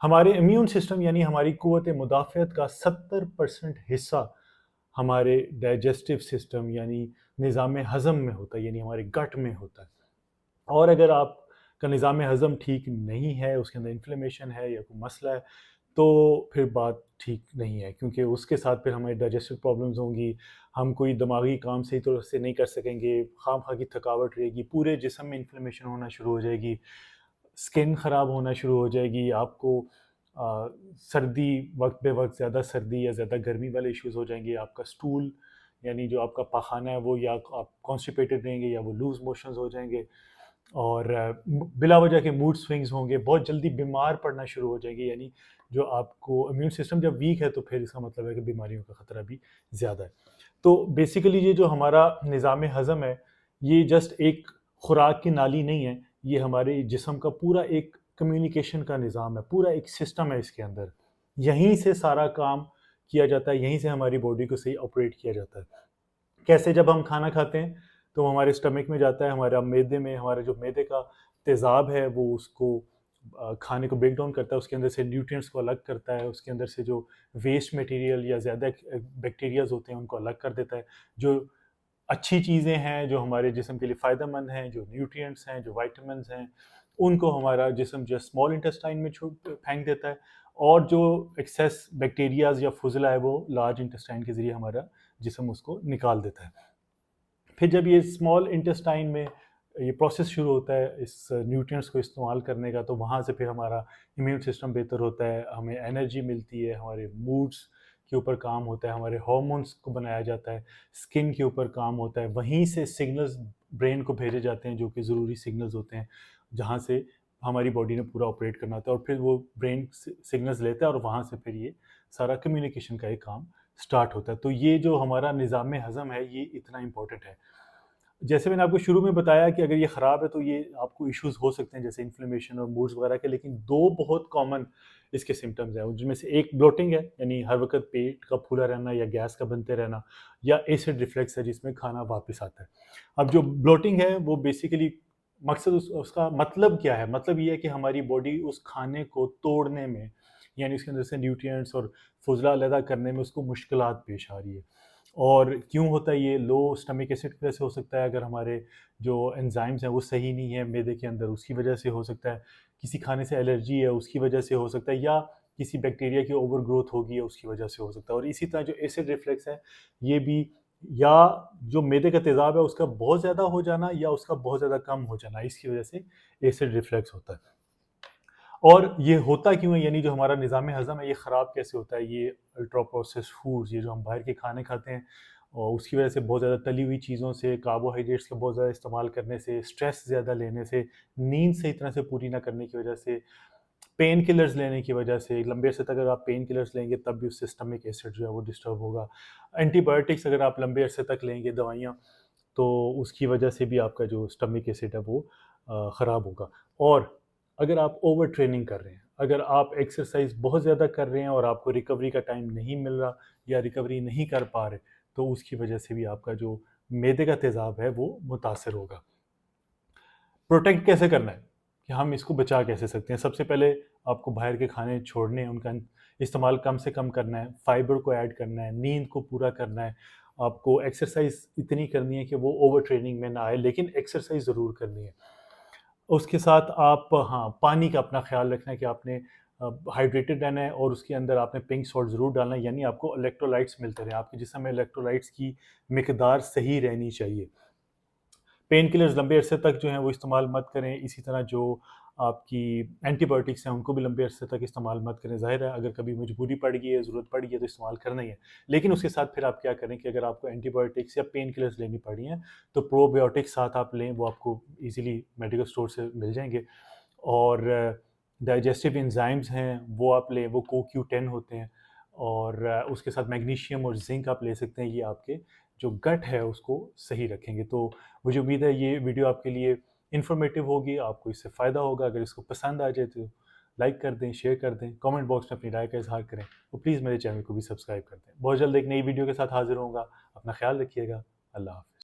ہمارے immune system یعنی ہماری قوت مدافعت کا 70% حصہ ہمارے ڈائجسٹو سسٹم یعنی نظام ہضم میں ہوتا ہے، یعنی ہمارے گٹ میں ہوتا ہے. اور اگر آپ کا نظام ہضم ٹھیک نہیں ہے، اس کے اندر انفلیمیشن ہے یا کوئی مسئلہ ہے، تو پھر بات ٹھیک نہیں ہے، کیونکہ اس کے ساتھ پھر ہماری ڈائجسٹو پرابلمز ہوں گی. ہم کوئی دماغی کام صحیح طور سے نہیں کر سکیں گے، خواہ مخواہ کی تھکاوٹ رہے گی، پورے جسم میں انفلیمیشن ہونا شروع ہو جائے گی، سکن خراب ہونا شروع ہو جائے گی، آپ کو سردی وقت بے وقت زیادہ سردی یا زیادہ گرمی والے ایشوز ہو جائیں گے. آپ کا سٹول یعنی جو آپ کا پاخانہ ہے وہ یا آپ کانسٹیپیٹڈ رہیں گے یا وہ لوز موشنز ہو جائیں گے، اور بلا وجہ کے موڈ سوئنگز ہوں گے، بہت جلدی بیمار پڑنا شروع ہو جائیں گے. یعنی جو آپ کو امیون سسٹم جب ویک ہے تو پھر اس کا مطلب ہے کہ بیماریوں کا خطرہ بھی زیادہ ہے. تو بیسیکلی یہ جو ہمارا نظام ہضم ہے یہ جسٹ ایک خوراک کی نالی نہیں ہے، یہ ہمارے جسم کا پورا ایک کمیونیکیشن کا نظام ہے، پورا ایک سسٹم ہے اس کے اندر. یہیں سے سارا کام کیا جاتا ہے، یہیں سے ہماری باڈی کو صحیح آپریٹ کیا جاتا ہے. کیسے؟ جب ہم کھانا کھاتے ہیں تو ہمارے اسٹمک میں جاتا ہے، ہمارا معدے میں ہمارا جو معدے کا تیزاب ہے وہ اس کو کھانے کو بریک ڈاؤن کرتا ہے، اس کے اندر سے نیوٹرینٹس کو الگ کرتا ہے، اس کے اندر سے جو ویسٹ مٹیریل یا زیادہ بیکٹیریاز ہوتے ہیں ان کو الگ کر دیتا ہے. جو اچھی چیزیں ہیں جو ہمارے جسم کے لیے فائدہ مند ہیں، جو نیوٹرینٹس ہیں، جو وائٹامنز ہیں، ان کو ہمارا جسم جو اسمال انٹسٹائن میں پھینک دیتا ہے، اور جو ایکسیس بیکٹیریاز یا فضلہ ہے وہ لارج انٹسٹائن کے ذریعے ہمارا جسم اس کو نکال دیتا ہے. پھر جب یہ اسمال انٹسٹائن میں یہ پروسیس شروع ہوتا ہے اس نیوٹرینٹس کو استعمال کرنے کا، تو وہاں سے پھر ہمارا امیون سسٹم بہتر ہوتا ہے، ہمیں انرجی ملتی ہے، ہمارے موڈس کے اوپر کام ہوتا ہے، ہمارے ہارمونس کو بنایا جاتا ہے، اسکن کے اوپر کام ہوتا ہے، وہیں سے سگنلز برین کو بھیجے جاتے ہیں جو کہ ضروری سگنلز ہوتے ہیں جہاں سے ہماری باڈی نے پورا آپریٹ کرنا ہوتا ہے، اور پھر وہ برین سگنلز لیتا ہے اور وہاں سے پھر یہ سارا کمیونیکیشن کا ایک کام سٹارٹ ہوتا ہے. تو یہ جو ہمارا نظام ہضم ہے یہ اتنا امپورٹنٹ ہے. جیسے میں نے آپ کو شروع میں بتایا کہ اگر یہ خراب ہے تو یہ آپ کو ایشوز ہو سکتے ہیں جیسے انفلیمیشن اور موڈز وغیرہ کے، لیکن دو بہت کامن اس کے سمٹمز ہیں، جن میں سے ایک بلوٹنگ ہے، یعنی ہر وقت پیٹ کا پھولا رہنا یا گیس کا بنتے رہنا، یا ایسڈ ریفلیکس ہے جس میں کھانا واپس آتا ہے. اب جو بلوٹنگ ہے وہ بیسیکلی مقصد اس کا مطلب کیا ہے؟ مطلب یہ ہے کہ ہماری باڈی اس کھانے کو توڑنے میں، یعنی اس کے اندر سے نیوٹرینٹس اور فضلہ علیحدہ کرنے میں اس کو مشکلات پیش آ رہی ہے. اور کیوں ہوتا ہے یہ؟ لو اسٹمک ایسڈ کی وجہ سے ہو سکتا ہے، اگر ہمارے جو انزائمز ہیں وہ صحیح نہیں ہیں معدے کے اندر اس کی وجہ سے ہو سکتا ہے، کسی کھانے سے الرجی ہے اس کی وجہ سے ہو سکتا ہے، یا کسی بیکٹیریا کی اوور گروتھ ہوگی ہے اس کی وجہ سے ہو سکتا ہے. اور اسی طرح جو ایسڈ ریفلیکس ہے یہ بھی یا جو معدے کا تیزاب ہے اس کا بہت زیادہ ہو جانا یا اس کا بہت زیادہ کم ہو جانا، اس کی وجہ سے ایسڈ ریفلیکس ہوتا ہے. اور یہ ہوتا کیوں ہے؟ یعنی جو ہمارا نظام ہضم ہے یہ خراب کیسے ہوتا ہے؟ یہ الٹرا پروسیس فوڈز، یہ جو ہم باہر کے کھانے کھاتے ہیں اور اس کی وجہ سے بہت زیادہ تلی ہوئی چیزوں سے، کاربوہائیڈریٹس کا بہت زیادہ استعمال کرنے سے، اسٹریس زیادہ لینے سے، نیند صحیح طرح سے پوری نہ کرنے کی وجہ سے، پین کلرز لینے کی وجہ سے، لمبے عرصے تک اگر آپ پین کلرز لیں گے تب بھی اس سے اسٹمک ایسڈ جو ہے وہ ڈسٹرب ہوگا. اینٹی بایوٹکس اگر آپ لمبے عرصے تک لیں گے دوائیاں تو اس کی وجہ سے بھی آپ کا جو اسٹمک ایسڈ ہے وہ خراب ہوگا. اور اگر آپ اوور ٹریننگ کر رہے ہیں، اگر آپ ایکسرسائز بہت زیادہ کر رہے ہیں اور آپ کو ریکوری کا ٹائم نہیں مل رہا یا ریکوری نہیں کر پا رہے، تو اس کی وجہ سے بھی آپ کا جو معدے کا تیزاب ہے وہ متاثر ہوگا. پروٹیکٹ کیسے کرنا ہے کہ ہم اس کو بچا کیسے سکتے ہیں؟ سب سے پہلے آپ کو باہر کے کھانے چھوڑنے ہیں، ان کا استعمال کم سے کم کرنا ہے، فائبر کو ایڈ کرنا ہے، نیند کو پورا کرنا ہے، آپ کو ایکسرسائز اتنی کرنی ہے کہ وہ اوور ٹریننگ میں نہ آئے، لیکن ایکسرسائز ضرور کرنی ہے. اس کے ساتھ آپ پانی کا اپنا خیال رکھنا ہے کہ آپ نے ہائیڈریٹڈ رہنا ہے، اور اس کے اندر آپ نے پنک سالٹ ضرور ڈالنا ہے، یعنی آپ کو الیکٹرولائٹس ملتے رہیں، آپ کے جسم میں الیکٹرولائٹس کی مقدار صحیح رہنی چاہیے. پین کلرز لمبے عرصے تک جو ہیں وہ استعمال مت کریں. اسی طرح جو آپ کی اینٹی بایوٹکس ہیں ان کو بھی لمبے عرصے تک استعمال مت کریں. ظاہر ہے اگر کبھی مجبوری پڑ گئی ہے، ضرورت پڑ گئی ہے تو استعمال کرنا ہی ہے، لیکن اس کے ساتھ پھر آپ کیا کریں کہ اگر آپ کو اینٹی بایوٹکس یا پین کلرز لینی پڑی ہیں تو پرو بایوٹکس ساتھ آپ لیں، وہ آپ کو ایزیلی میڈیکل اسٹور سے مل جائیں گے. اور ڈائجسٹیو انزائمز ہیں وہ آپ لیں، وہ CoQ10 ہوتے ہیں، اور اس کے ساتھ میگنیشیم اور زنک آپ لے سکتے ہیں. یہ آپ کے جو گٹ ہے اس کو صحیح رکھیں گے. تو مجھے امید ہے یہ ویڈیو آپ کے لیے انفارمیٹیو ہوگی، آپ کو اس سے فائدہ ہوگا. اگر اس کو پسند آ جائے تو لائک کر دیں، شیئر کر دیں، کامنٹ باکس میں اپنی رائے کا اظہار کریں، اور پلیز میرے چینل کو بھی سبسکرائب کر دیں. بہت جلد ایک نئی ویڈیو کے ساتھ حاضر ہوں گا. اپنا خیال رکھیے گا. اللہ حافظ.